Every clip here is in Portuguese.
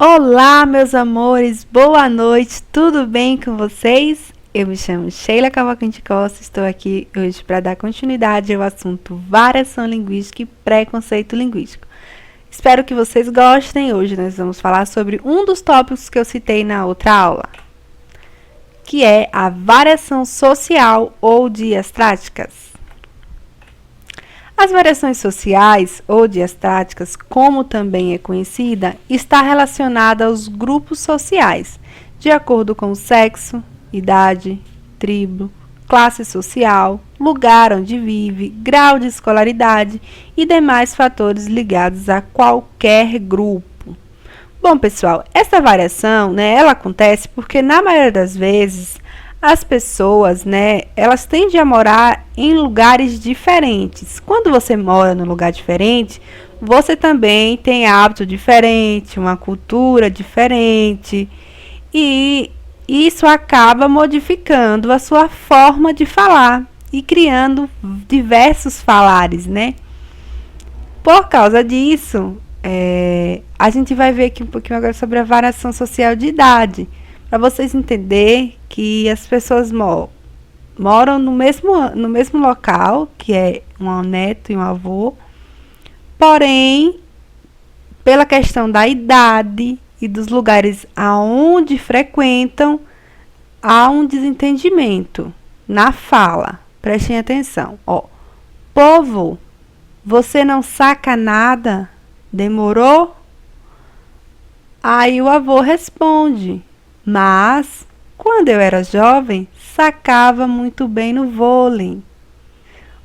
Olá, meus amores, boa noite, tudo bem com vocês? Eu me chamo Sheila Cavalcante Costa, estou aqui hoje para dar continuidade ao assunto variação linguística e preconceito linguístico. Espero que vocês gostem. Hoje nós vamos falar sobre um dos tópicos que eu citei na outra aula, que é a variação social ou diastráticas. As variações sociais ou diastráticas, como também é conhecida, está relacionada aos grupos sociais, de acordo com o sexo, idade, tribo, classe social, lugar onde vive, grau de escolaridade e demais fatores ligados a qualquer grupo. Bom, pessoal, essa variação, ela acontece porque, na maioria das vezes, as pessoas, elas tendem a morar em lugares diferentes. Quando você mora num lugar diferente, você também tem hábito diferente, uma cultura diferente, e isso acaba modificando a sua forma de falar e criando diversos falares, Por causa disso, a gente vai ver aqui um pouquinho agora sobre a variação social de idade, para vocês entenderem que as pessoas moram no mesmo local, que é um neto e um avô, porém, pela questão da idade e dos lugares aonde frequentam, há um desentendimento na fala. Prestem atenção. Povo, você não saca nada? Demorou? Aí o avô responde: mas, quando eu era jovem, sacava muito bem no vôlei.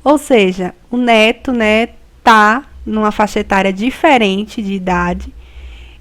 Ou seja, o neto, tá numa faixa etária diferente de idade,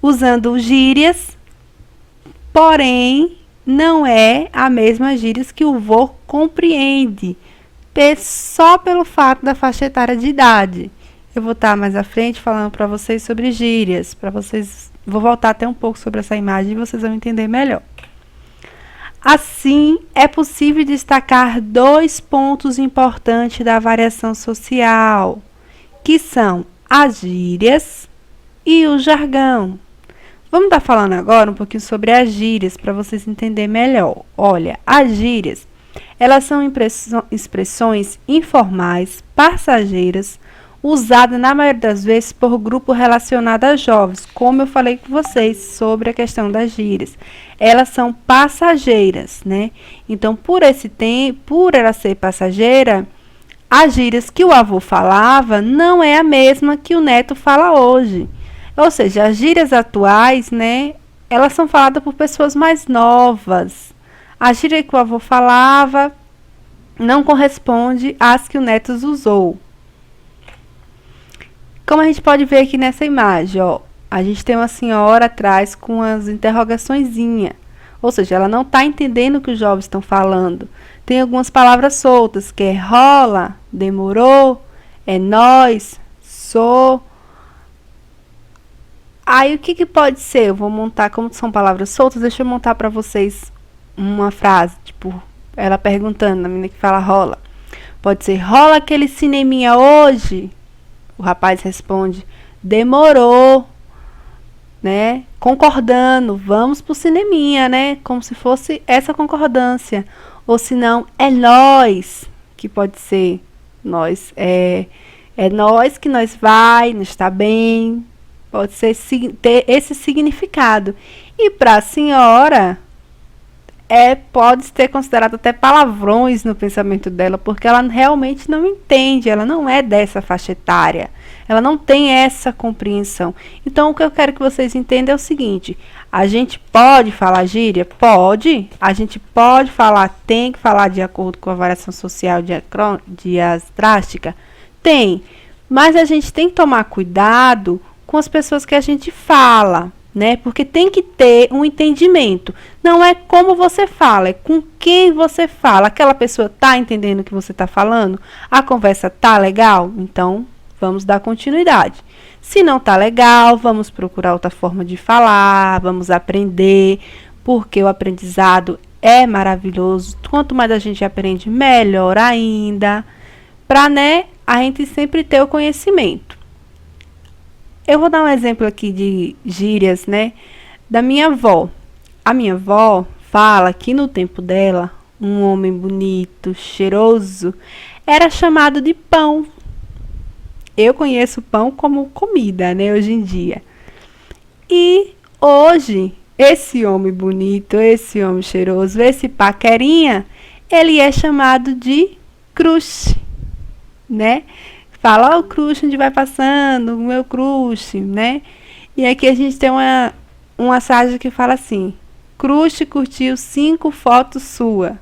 usando gírias, porém, não é a mesma gírias que o vô compreende, só pelo fato da faixa etária de idade. Eu vou estar mais à frente falando para vocês sobre gírias, vou voltar até um pouco sobre essa imagem e vocês vão entender melhor. Assim, é possível destacar dois pontos importantes da variação social, que são as gírias e o jargão. Vamos estar falando agora um pouquinho sobre as gírias para vocês entenderem melhor. Olha, as gírias, elas são expressões informais, passageiras, usada na maioria das vezes por grupo relacionado a jovens, como eu falei com vocês sobre a questão das gírias. Elas são passageiras, Então, por ela ser passageira, as gírias que o avô falava não é a mesma que o neto fala hoje. Ou seja, as gírias atuais, elas são faladas por pessoas mais novas. A gíria que o avô falava não corresponde às que o neto usou. Como a gente pode ver aqui nessa imagem, a gente tem uma senhora atrás com as interrogaçõezinhas. Ou seja, ela não está entendendo o que os jovens estão falando. Tem algumas palavras soltas, que é rola, demorou, é nós, sou. Aí, o que pode ser? Eu vou montar, como são palavras soltas, deixa eu montar para vocês uma frase. Tipo, ela perguntando, a menina que fala rola. Pode ser, rola aquele cineminha hoje? O rapaz responde, demorou, concordando, vamos pro cineminha, como se fosse essa concordância. Ou se não, é nós, que pode ser nós, é nós que nós vai, nós está bem, pode ser ter esse significado. E para a senhora, pode ter considerado até palavrões no pensamento dela, porque ela realmente não entende, ela não é dessa faixa etária, ela não tem essa compreensão. Então, o que eu quero que vocês entendam é o seguinte: a gente pode falar gíria? Pode. A gente pode falar, tem que falar de acordo com a variação social diastrática? Tem. Mas a gente tem que tomar cuidado com as pessoas que a gente fala, porque tem que ter um entendimento. Não é como você fala, é com quem você fala. Aquela pessoa está entendendo o que você está falando? A conversa está legal? Então, vamos dar continuidade. Se não está legal, vamos procurar outra forma de falar, vamos aprender, porque o aprendizado é maravilhoso. Quanto mais a gente aprende, melhor ainda, para a gente sempre ter o conhecimento. Eu vou dar um exemplo aqui de gírias, da minha avó. A minha avó fala que no tempo dela, um homem bonito, cheiroso, era chamado de pão. Eu conheço pão como comida, né, hoje em dia. E hoje, esse homem bonito, esse homem cheiroso, esse paquerinha, ele é chamado de crush, né? Fala, ó, o crush onde vai passando, o meu crush, né? E aqui a gente tem uma frase que fala assim: crush curtiu 5 fotos sua.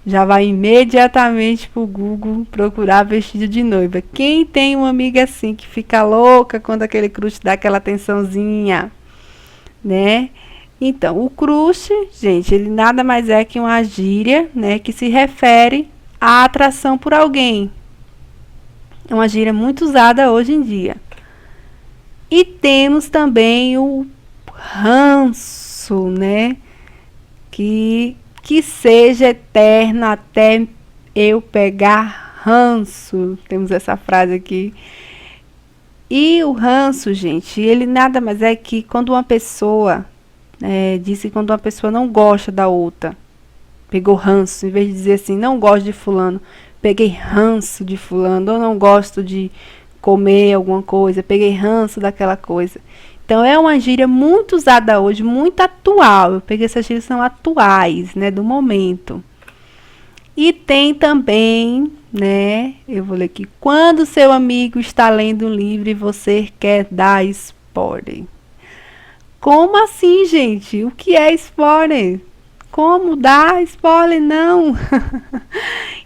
Já vai imediatamente pro Google procurar vestido de noiva. Quem tem uma amiga assim que fica louca quando aquele crush dá aquela atençãozinha, né? Então, o crush, gente, ele nada mais é que uma gíria, né, que se refere à atração por alguém. É uma gíria muito usada hoje em dia. E temos também o ranço, né? Que seja eterno até eu pegar ranço. Temos essa frase aqui. E o ranço, gente, ele nada mais é que quando uma pessoa, disse quando uma pessoa não gosta da outra, pegou ranço, em vez de dizer assim, não gosto de fulano, peguei ranço de fulano, ou não gosto de comer alguma coisa, peguei ranço daquela coisa. Então, é uma gíria muito usada hoje, muito atual. Eu peguei essas gírias, são atuais, né, do momento. E tem também, né, eu vou ler aqui, quando seu amigo está lendo um livro e você quer dar spoiler. Como assim, gente? O que é spoiler? Como dar spoiler? Não!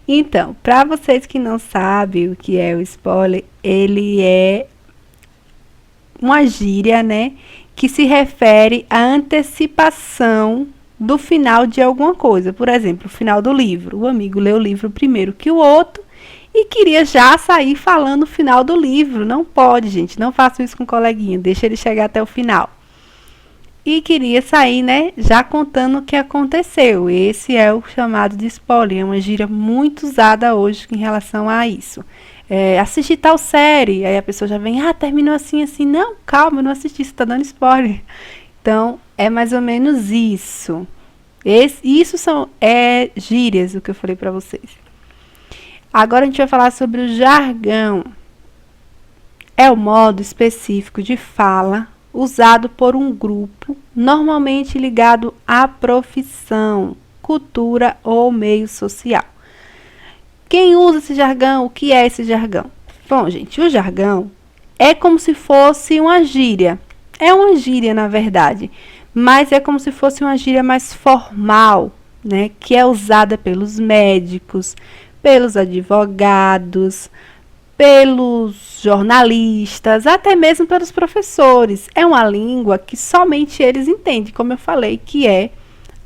Então, para vocês que não sabem o que é o spoiler, ele é uma gíria, né, que se refere à antecipação do final de alguma coisa. Por exemplo, o final do livro. O amigo leu o livro primeiro que o outro e queria já sair falando o final do livro. Não pode, gente, não faça isso com o coleguinha, deixa ele chegar até o final. E queria sair, né, já contando o que aconteceu. Esse é o chamado de spoiler, é uma gíria muito usada hoje em relação a isso. Assistir tal série, aí a pessoa já vem, terminou assim, assim. Não, calma, eu não assisti, você tá dando spoiler. Então, é mais ou menos isso. Isso são gírias, o que eu falei pra vocês. Agora a gente vai falar sobre o jargão. É o modo específico de fala usado por um grupo, normalmente ligado à profissão, cultura ou meio social. Quem usa esse jargão? O que é esse jargão? Bom, gente, o jargão é como se fosse uma gíria. É uma gíria, na verdade, mas é como se fosse uma gíria mais formal, né? Que é usada pelos médicos, pelos advogados, pelos jornalistas, até mesmo pelos professores. É uma língua que somente eles entendem, como eu falei, que é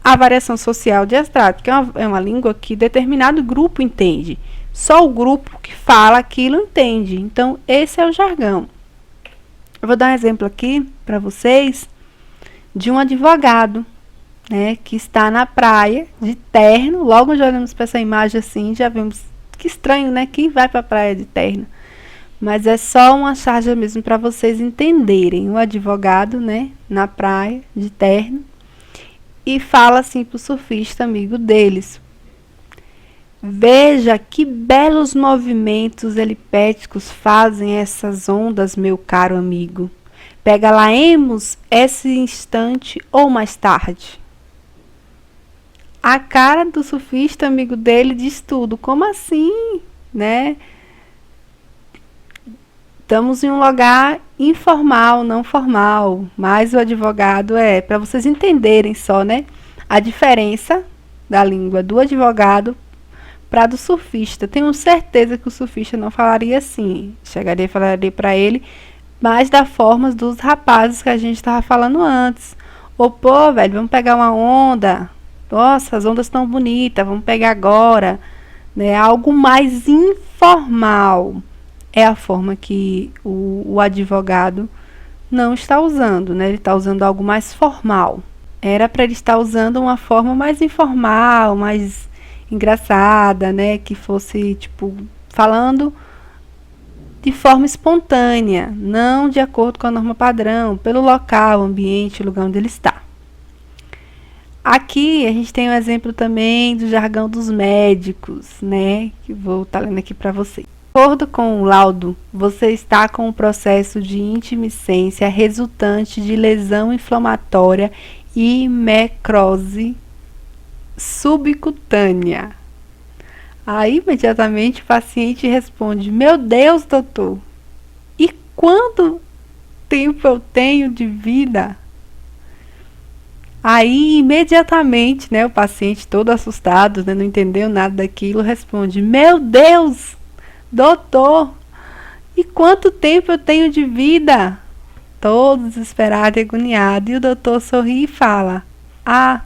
a variação social diastrática, que é uma língua que determinado grupo entende. Só o grupo que fala aquilo entende. Então, esse é o jargão. Eu vou dar um exemplo aqui para vocês de um advogado, né, que está na praia de terno. Logo já olhamos para essa imagem assim, já vemos que estranho, né? Quem vai para a praia de terno? Mas é só uma charge mesmo para vocês entenderem. O advogado, né, na praia de terno, e fala assim para o surfista amigo deles: veja que belos movimentos helipéticos fazem essas ondas, meu caro amigo. Pegaremos esse instante ou mais tarde. A cara do surfista amigo dele diz tudo. Como assim, né? Estamos em um lugar informal, não formal, mas o advogado para vocês entenderem só, né, a diferença da língua do advogado para do surfista. Tenho certeza que o surfista não falaria assim, chegaria e falaria para ele, mas da forma dos rapazes que a gente estava falando antes. Ô, pô, velho, vamos pegar uma onda. Nossa, as ondas estão bonitas, vamos pegar agora, né? Algo mais informal. É a forma que o advogado não está usando, né? Ele está usando algo mais formal. Era para ele estar usando uma forma mais informal, mais engraçada, né? Que fosse, tipo, falando de forma espontânea, não de acordo com a norma padrão, pelo local, ambiente, lugar onde ele está. Aqui a gente tem um exemplo também do jargão dos médicos, né? Que vou estar lendo aqui para vocês. De acordo com o laudo, você está com um processo de intimicência resultante de lesão inflamatória e necrose subcutânea. Aí, imediatamente, o paciente responde: meu Deus, doutor, e quanto tempo eu tenho de vida? Aí, imediatamente, né, o paciente todo assustado, né, não entendeu nada daquilo, responde: meu Deus, doutor, e quanto tempo eu tenho de vida? Todo desesperado e agoniado, e o doutor sorri e fala: ah,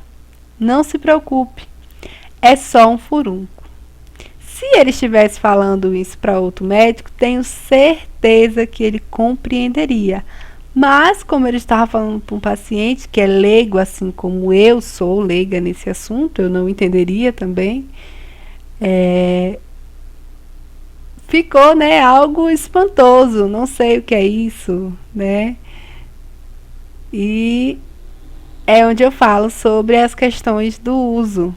não se preocupe, é só um furúnculo. Se ele estivesse falando isso para outro médico, tenho certeza que ele compreenderia. Mas, como ele estava falando para um paciente que é leigo, assim como eu sou leiga nesse assunto, eu não entenderia também. Ficou, né, algo espantoso, não sei o que é isso, né? E é onde eu falo sobre as questões do uso.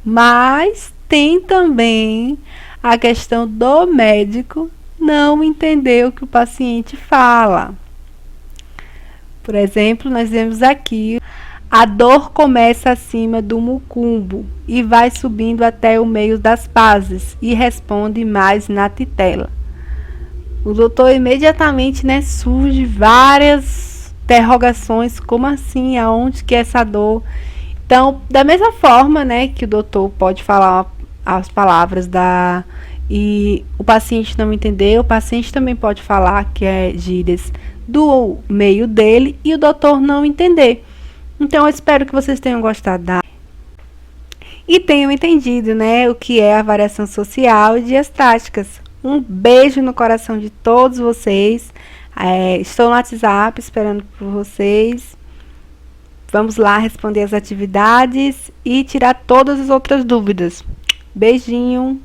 Mas tem também a questão do médico não entender o que o paciente fala. Por exemplo, nós vemos aqui: a dor começa acima do mucumbo e vai subindo até o meio das bases e responde mais na titela. O doutor imediatamente, né, surge várias interrogações: como assim? Aonde que é essa dor? Então, da mesma forma, né, que o doutor pode falar as palavras e o paciente não entender, o paciente também pode falar que é gírias do meio dele e o doutor não entender. Então, eu espero que vocês tenham gostado e tenham entendido, né, o que é a variação social e diastáticas. Um beijo no coração de todos vocês. Estou no WhatsApp esperando por vocês. Vamos lá responder as atividades e tirar todas as outras dúvidas. Beijinho!